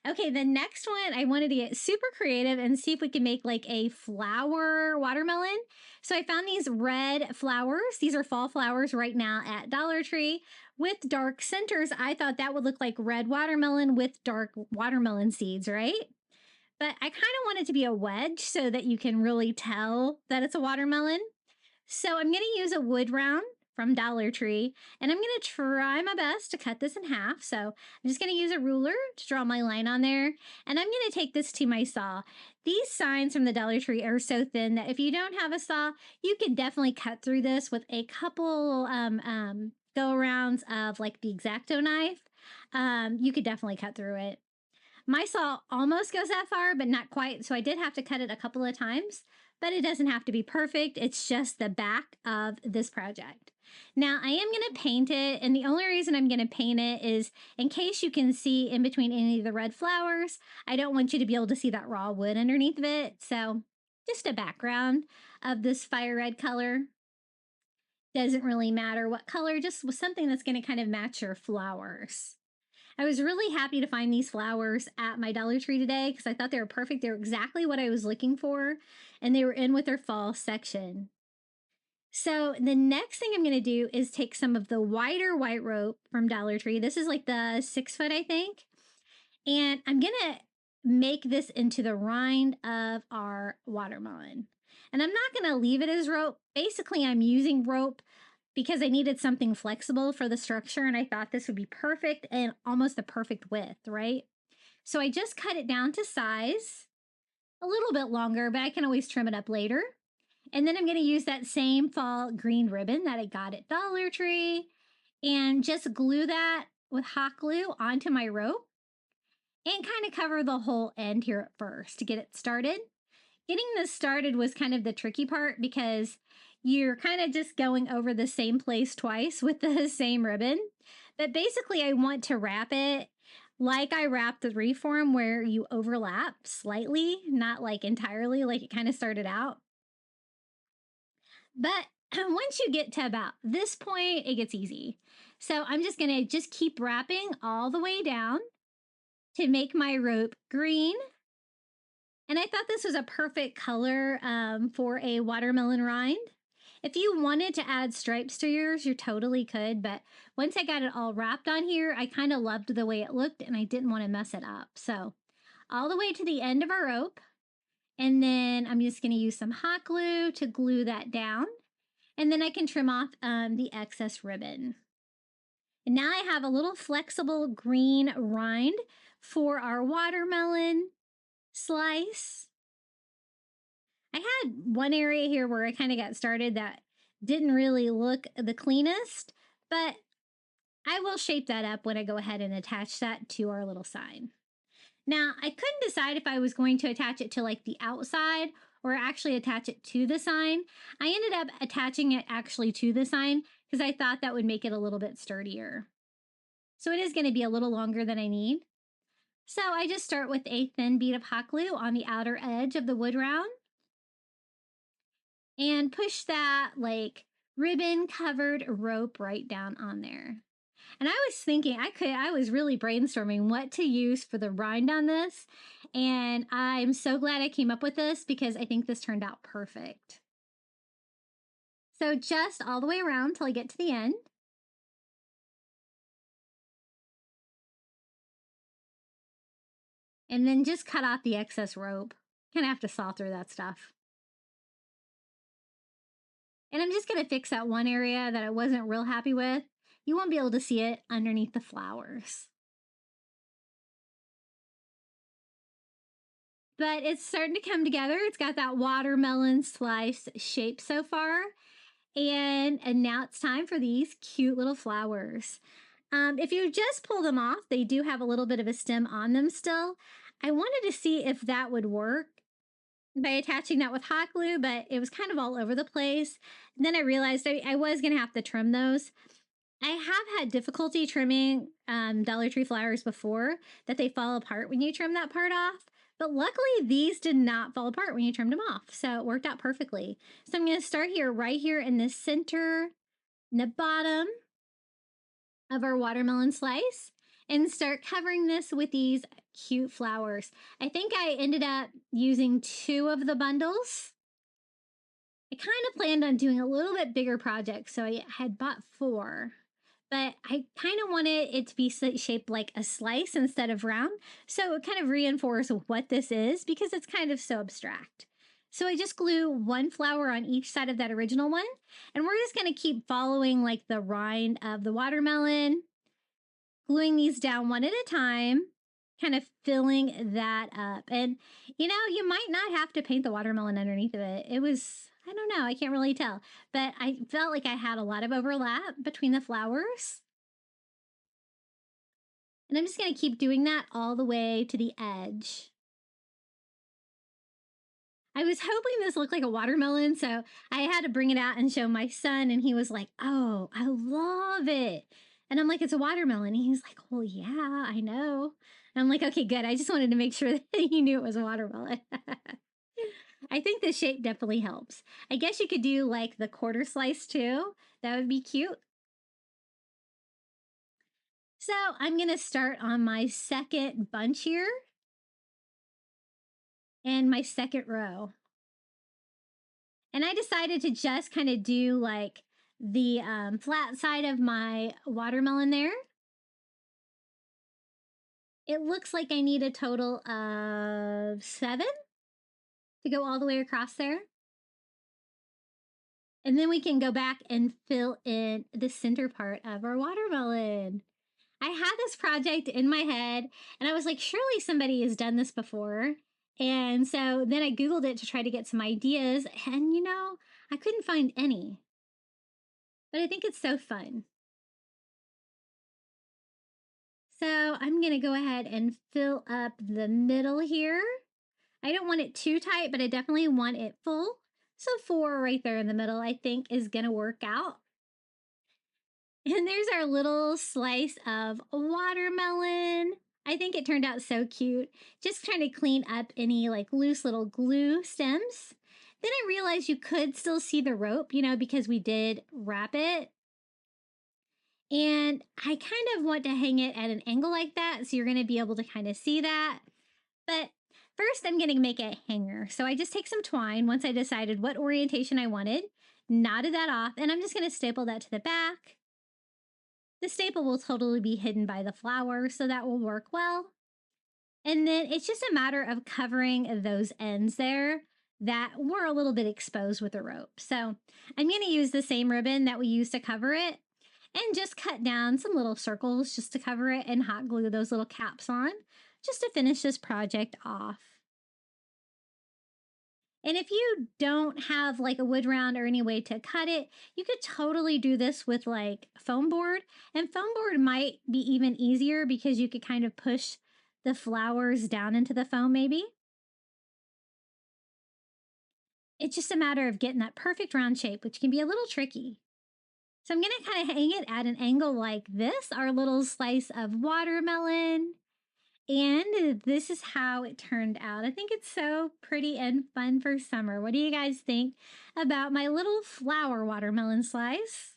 Okay, the next one, I wanted to get super creative and see if we could make like a flower watermelon. So I found these red flowers. These are fall flowers right now at Dollar Tree with dark centers. I thought that would look like red watermelon with dark watermelon seeds, right? But I kind of want it to be a wedge so that you can really tell that it's a watermelon. So I'm going to use a wood round from Dollar Tree, and I'm going to try my best to cut this in half. So I'm just going to use a ruler to draw my line on there, and I'm going to take this to my saw. These signs from the Dollar Tree are so thin that if you don't have a saw, you can definitely cut through this with a couple go-arounds of like the X-Acto knife. You could definitely cut through it. My saw almost goes that far, but not quite, so I did have to cut it a couple of times, but it doesn't have to be perfect. It's just the back of this project. Now, I am going to paint it, and the only reason I'm going to paint it is in case you can see in between any of the red flowers. I don't want you to be able to see that raw wood underneath of it, so just a background of this fire red color. Doesn't really matter what color, just with something that's going to kind of match your flowers. I was really happy to find these flowers at my Dollar Tree today because I thought they were perfect. They were exactly what I was looking for, and they were in with their fall section. So the next thing I'm going to do is take some of the wider white rope from Dollar Tree. This is like the 6 foot, I think. And I'm going to make this into the rind of our watermelon. And I'm not going to leave it as rope. Basically, I'm using rope because I needed something flexible for the structure, and I thought this would be perfect and almost the perfect width, right? So I just cut it down to size, a little bit longer, but I can always trim it up later. And then I'm going to use that same fall green ribbon that I got at Dollar Tree and just glue that with hot glue onto my rope and kind of cover the whole end here at first to get it started. Getting this started was kind of the tricky part because you're kind of just going over the same place twice with the same ribbon. But basically, I want to wrap it like I wrapped the reform, where you overlap slightly, not like entirely like it kind of started out. But once you get to about this point, it gets easy. So I'm just going to keep wrapping all the way down to make my rope green. And I thought this was a perfect color for a watermelon rind. If you wanted to add stripes to yours, you totally could. But once I got it all wrapped on here, I kind of loved the way it looked and I didn't want to mess it up. So all the way to the end of our rope. And then I'm just going to use some hot glue to glue that down. And then I can trim off the excess ribbon. And now I have a little flexible green rind for our watermelon slice. I had one area here where I kind of got started that didn't really look the cleanest, but I will shape that up when I go ahead and attach that to our little sign. Now, I couldn't decide if I was going to attach it to like the outside or actually attach it to the sign. I ended up attaching it actually to the sign because I thought that would make it a little bit sturdier. So it is going to be a little longer than I need. So I just start with a thin bead of hot glue on the outer edge of the wood round and push that like ribbon covered rope right down on there. And I was thinking I was really brainstorming what to use for the rind on this. And I'm so glad I came up with this because I think this turned out perfect. So just all the way around till I get to the end. And then just cut off the excess rope. Kind of have to saw through that stuff. And I'm just going to fix that one area that I wasn't real happy with. You won't be able to see it underneath the flowers. But it's starting to come together. It's got that watermelon slice shape so far. And now it's time for these cute little flowers. If you just pull them off, they do have a little bit of a stem on them still. I wanted to see if that would work by attaching that with hot glue, but it was kind of all over the place. And then I realized I was going to have to trim those. I have had difficulty trimming Dollar Tree flowers before, that they fall apart when you trim that part off. But luckily, these did not fall apart when you trimmed them off. So it worked out perfectly. So I'm going to start here, right here in the center, in the bottom of our watermelon slice. and start covering this with these cute flowers. I think I ended up using 2 of the bundles. I kind of planned on doing a little bit bigger project, so I had bought 4. But I kind of wanted it to be shaped like a slice instead of round. So it kind of reinforced what this is because it's kind of so abstract. So I just glue 1 flower on each side of that original one. And we're just going to keep following like the rind of the watermelon, gluing these down one at a time, kind of filling that up. And, you might not have to paint the watermelon underneath of it. It was, I don't know, I can't really tell. But I felt like I had a lot of overlap between the flowers. And I'm just going to keep doing that all the way to the edge. I was hoping this looked like a watermelon, so I had to bring it out and show my son, and he was like, "Oh, I love it." And I'm like, "It's a watermelon." And he's like, "Well, yeah, I know." And I'm like, "Okay, good. I just wanted to make sure that he knew it was a watermelon." I think the shape definitely helps. I guess you could do like the quarter slice too. That would be cute. So I'm going to start on my second bunch here and my second row. And I decided to just kind of do like the flat side of my watermelon there. It looks like I need a total of 7 to go all the way across there. And then we can go back and fill in the center part of our watermelon. I had this project in my head and I was like, surely somebody has done this before. And so then I Googled it to try to get some ideas. And I couldn't find any. But I think it's so fun. So I'm going to go ahead and fill up the middle here. I don't want it too tight, but I definitely want it full. So 4 right there in the middle, I think is going to work out. And there's our little slice of watermelon. I think it turned out so cute. Just trying to clean up any like loose little glue stems. Then I realized you could still see the rope, because we did wrap it. And I kind of want to hang it at an angle like that, so you're going to be able to kind of see that. But first, I'm going to make a hanger. So I just take some twine once I decided what orientation I wanted, knotted that off, and I'm just going to staple that to the back. The staple will totally be hidden by the flower, so that will work well. And then it's just a matter of covering those ends there that were a little bit exposed with the rope. So I'm going to use the same ribbon that we used to cover it and just cut down some little circles just to cover it and hot glue those little caps on just to finish this project off. And if you don't have like a wood round or any way to cut it, you could totally do this with like foam board. And foam board might be even easier because you could kind of push the flowers down into the foam maybe. It's just a matter of getting that perfect round shape, which can be a little tricky. So I'm going to kind of hang it at an angle like this, our little slice of watermelon. And this is how it turned out. I think it's so pretty and fun for summer. What do you guys think about my little flower watermelon slice?